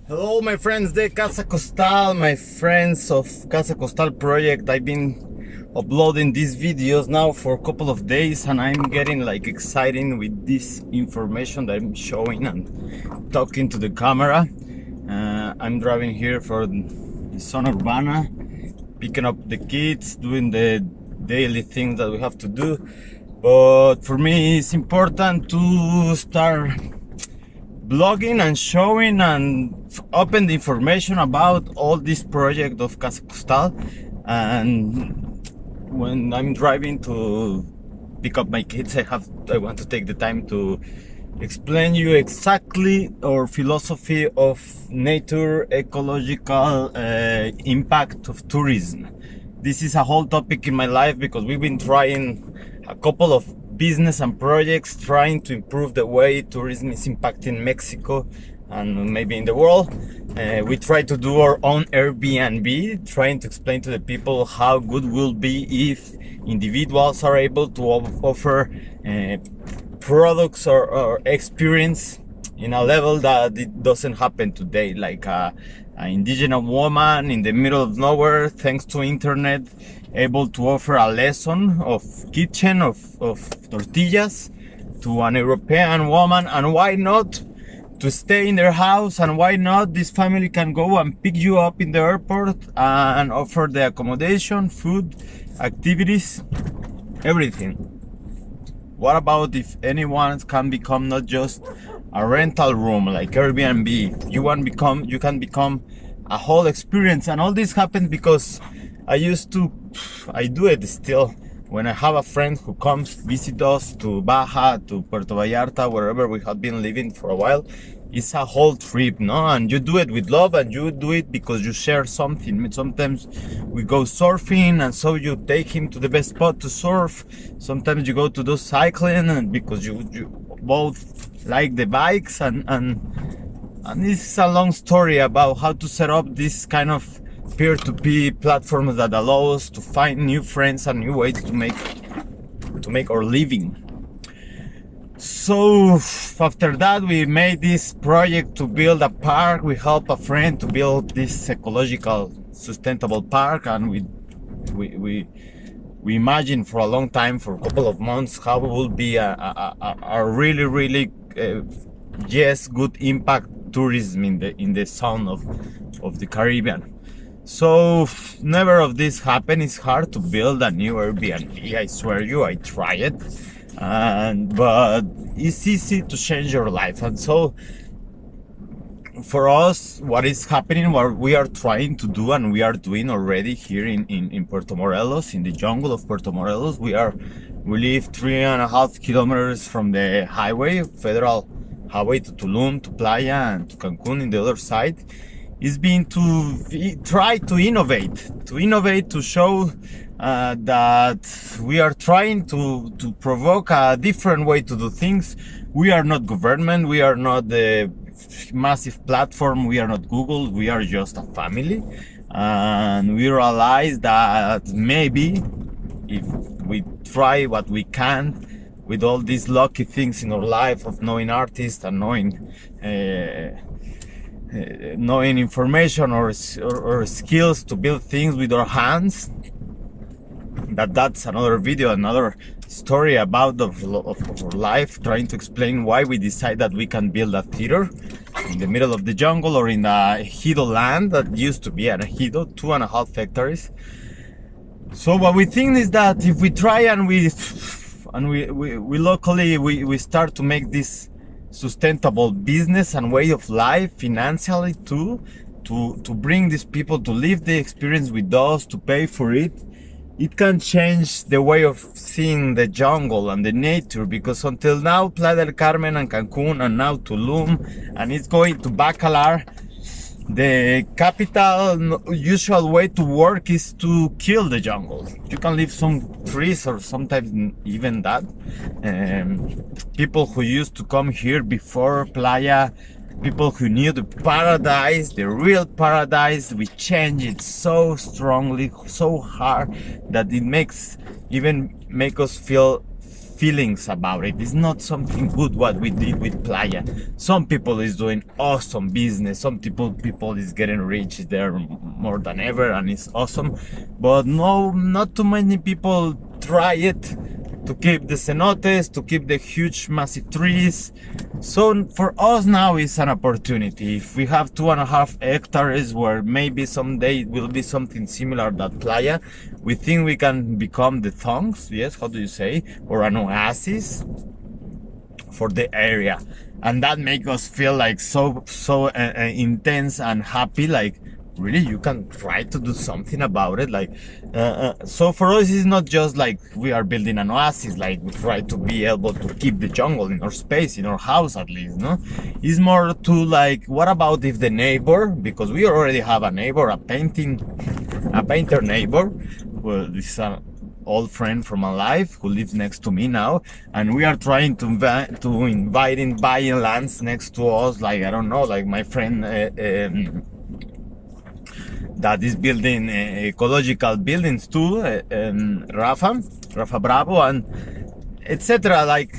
Hello my friends de Casa Costal, my friends of Casa Costal project. I've been uploading these videos now for a couple of days and I'm getting like excited with this information that I'm showing and talking to the camera. I'm driving here for the zona urbana, picking up the kids, doing the daily things that we have to do. But for me it's important to start blogging and showing and open the information about all this project of Casa Costal. And when I'm driving to pick up my kids, I want to take the time to explain you exactly our philosophy of nature ecological impact of tourism. This is a whole topic in my life because we've been trying a couple of business and projects trying to improve the way tourism is impacting Mexico and maybe in the world. We try to do our own Airbnb, trying to explain to the people how good will be if individuals are able to offer products or experience in a level that it doesn't happen today, like an indigenous woman in the middle of nowhere, thanks to internet, able to offer a lesson of kitchen of tortillas to an European woman. And why not to stay in their house, and why not this family can go and pick you up in the airport and offer the accommodation, food, activities, everything. What about if anyone can become not just a rental room like Airbnb? You can become a whole experience. And all this happened because I do it still. When I have a friend who comes visit us to Baja, to Puerto Vallarta, wherever we have been living for a while, it's a whole trip, no? And you do it with love, and you do it because you share something. Sometimes we go surfing, and so you take him to the best spot to surf. Sometimes you go to do cycling, and because you both like the bikes, and this is a long story about how to set up this kind of peer-to-peer platforms that allow us to find new friends and new ways to make our living. So after that, we made this project to build a park. We helped a friend to build this ecological sustainable park, and we imagined for a long time, for a couple of months, how it will be a really yes, good impact tourism in the zone of the Caribbean. So never of this happened. It's hard to build a new Airbnb, I swear you. I try it, but it's easy to change your life. And so for us, what is happening, what we are trying to do, and we are doing already here in Puerto Morelos, in the jungle of Puerto Morelos, we live 3.5 kilometers from the highway, federal highway, to Tulum, to Playa, and to Cancun in the other side. Is being to try to innovate, to show that we are trying to provoke a different way to do things. We are not government, we are not the massive platform, we are not Google, we are just a family. And we realize that maybe if we try what we can with all these lucky things in our life of knowing artists and knowing information or skills to build things with our hands, that's another video, another story about of our life, trying to explain why we decide that we can build a theater in the middle of the jungle or in a ejido land that used to be an ejido, 2.5 hectares. So what we think is that if we try and we locally we start to make this sustainable business and way of life financially too, to bring these people to live the experience with us, to pay for it, it can change the way of seeing the jungle and the nature. Because until now, Playa del Carmen and Cancun, and now Tulum, and it's going to Bacalar, the capital usual way to work is to kill the jungle. You can leave some trees, or sometimes even that. People who used to come here before Playa, people who knew the paradise, the real paradise, we change it so strongly, so hard, that it make us feel feelings about it. It's not something good what we did with Playa. Some people is doing awesome business. Some people is getting rich there more than ever, and it's awesome. But no, not too many people try it to keep the cenotes, to keep the huge massive trees. So for us now is an opportunity. If we have 2.5 hectares where maybe someday it will be something similar that Playa, we think we can become the thongs, yes, how do you say, or an oasis for the area. And that makes us feel like so intense and happy, like really you can try to do something about it. Like so for us it's not just like we are building an oasis, like we try to be able to keep the jungle in our space, in our house at least, no? It's more to like, what about if the neighbor, because we already have a neighbor, a painter neighbor, well, this is an old friend from my life who lives next to me now, and we are trying to invite in buying lands next to us, like I don't know, like my friend that is building ecological buildings too, Rafa Bravo, and etc. Like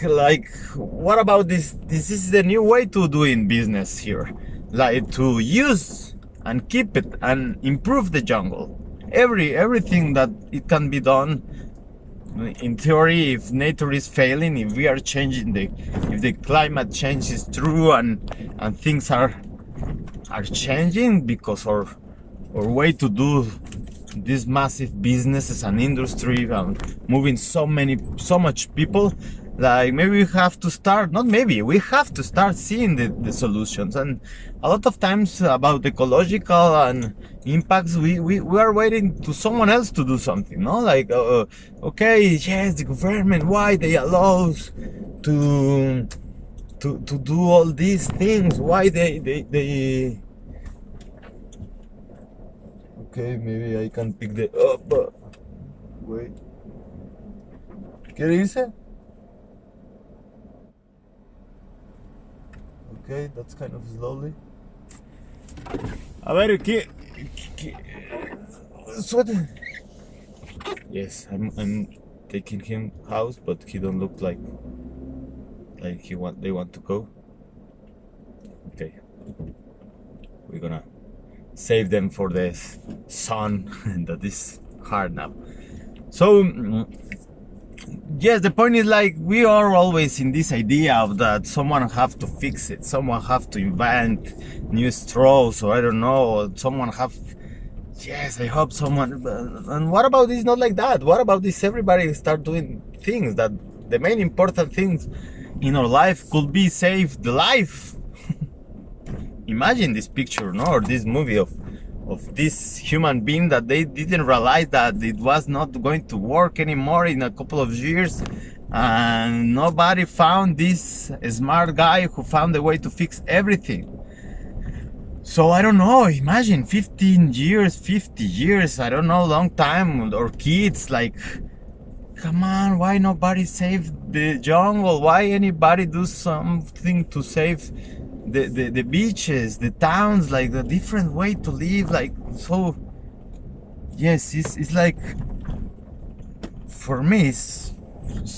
what about this? This is the new way to doing business here, like to use and keep it and improve the jungle. Everything that it can be done. In theory, if nature is failing, if we are changing if the climate change is true and things are changing because our way to do these massive businesses and industry and moving so much people, like maybe we have to start, not maybe, we have to start seeing the solutions. And a lot of times about ecological and impacts, we are waiting to someone else to do something, no? Like okay, yes, the government, why they allow to do all these things, why they okay, maybe I can pick the up. Wait. ¿Qué dice? Okay, that's kind of slowly. A ver, ¿qué? Suéter. Yes, I'm taking him house, but he don't look like they want to go. Okay, we're gonna save them for the sun that is hard now. So yes, the point is, like, we are always in this idea of that someone have to fix it, someone have to invent new straws, or I don't know, someone have, yes, I hope someone. And what about this? Not like that. What about this? Everybody start doing things that the main important things in our life could be save the life. Imagine this picture, no, or this movie of this human being that they didn't realize that it was not going to work anymore in a couple of years, and nobody found this smart guy who found a way to fix everything. So I don't know, imagine 15 years, 50 years, I don't know, long time, or kids, like, come on, why nobody saved the jungle? Why anybody do something to save the beaches, the towns, like the different way to live, like, so yes, it's like, for me it's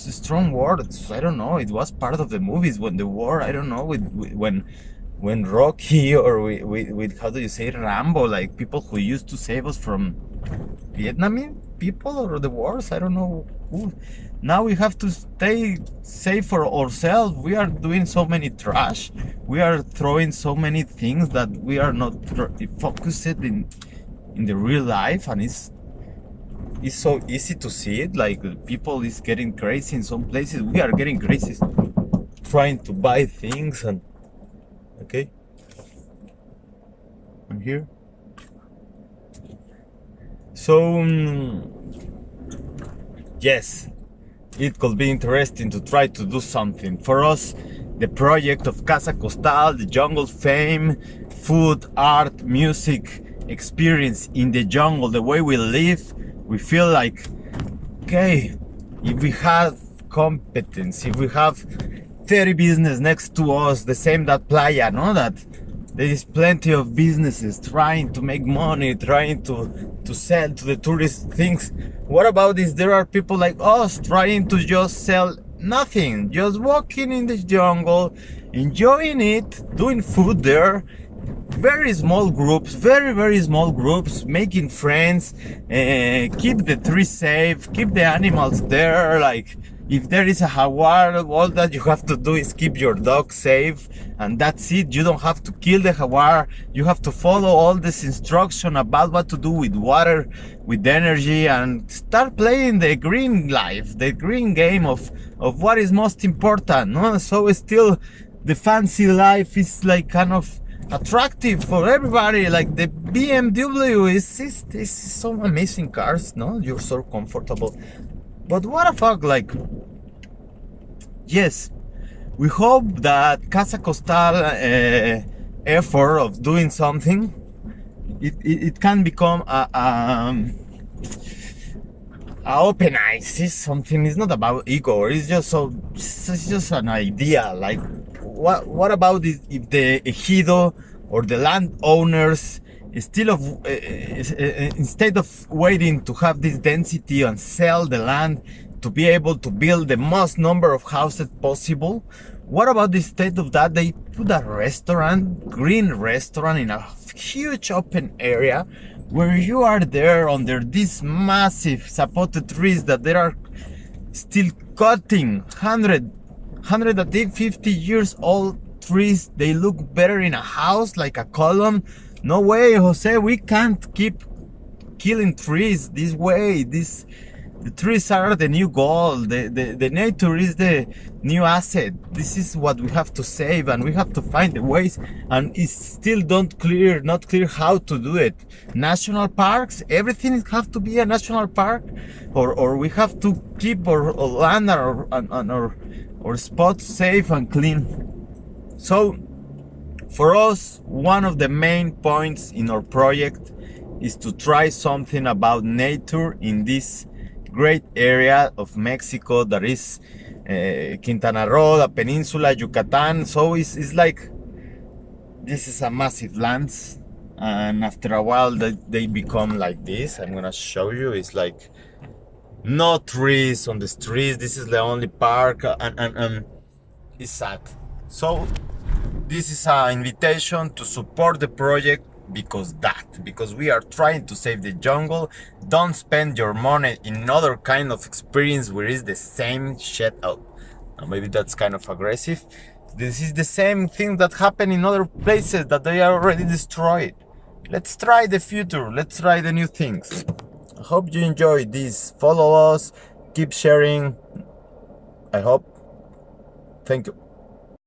a strong word. I don't know, it was part of the movies when the war, I don't know, when Rocky, or with how do you say, Rambo, like people who used to save us from Vietnamese people or the wars, I don't know who. Now we have to stay safe for ourselves. We are doing so many trash, we are throwing so many things that we are not focused in the real life, and it's so easy to see it. Like, people is getting crazy in some places. We are getting crazy trying to buy things. And okay, I'm here. So yes, it could be interesting to try to do something. For us, the project of Casa Costal, the jungle fame, food, art, music, experience in the jungle, the way we live, we feel like, okay, if we have competence, if we have 30 business next to us, the same that Playa, no? That there is plenty of businesses trying to make money, trying to sell to the tourist things. What about this? There are people like us trying to just sell nothing, just walking in the jungle, enjoying it, doing food there. Very small groups, very small groups, making friends, keep the trees safe, keep the animals there. Like, if there is a jaguar, all that you have to do is keep your dog safe, and that's it. You don't have to kill the jaguar. You have to follow all this instruction about what to do with water, with energy, and start playing the green life, the green game of what is most important, no? So still the fancy life is like kind of attractive for everybody. Like the BMW is so amazing cars, no? You're so comfortable. But what the fuck, like, yes, we hope that Casa Costal effort of doing something, it can become a open eyes. It's something. It's not about ego. It's just an idea. Like, what about if the ejido or the landowners, instead of waiting to have this density and sell the land to be able to build the most number of houses possible, what about the state of that? They put a restaurant, green restaurant, in a huge open area where you are there under these massive zapote trees that they are still cutting. 150 years old trees. They look better in a house, like a column. No way, Jose, we can't keep killing trees this way. The trees are the new gold. The nature is the new asset. This is what we have to save, and we have to find the ways, and it's still not clear how to do it. National parks, everything have to be a national park, or we have to keep our land or spots safe and clean. So for us, one of the main points in our project is to try something about nature in this great area of Mexico that is Quintana Roo, the peninsula, Yucatan. So it's like, this is a massive lands, and after a while they become like this. I'm gonna show you. It's like no trees on the streets. This is the only park, and it's sad. So this is an invitation to support the project because we are trying to save the jungle. Don't spend your money in other kind of experience where it's the same shit out. Now, maybe that's kind of aggressive. This is the same thing that happened in other places that they are already destroyed. Let's try the future. Let's try the new things. I hope you enjoyed this. Follow us, keep sharing. I hope. Thank you.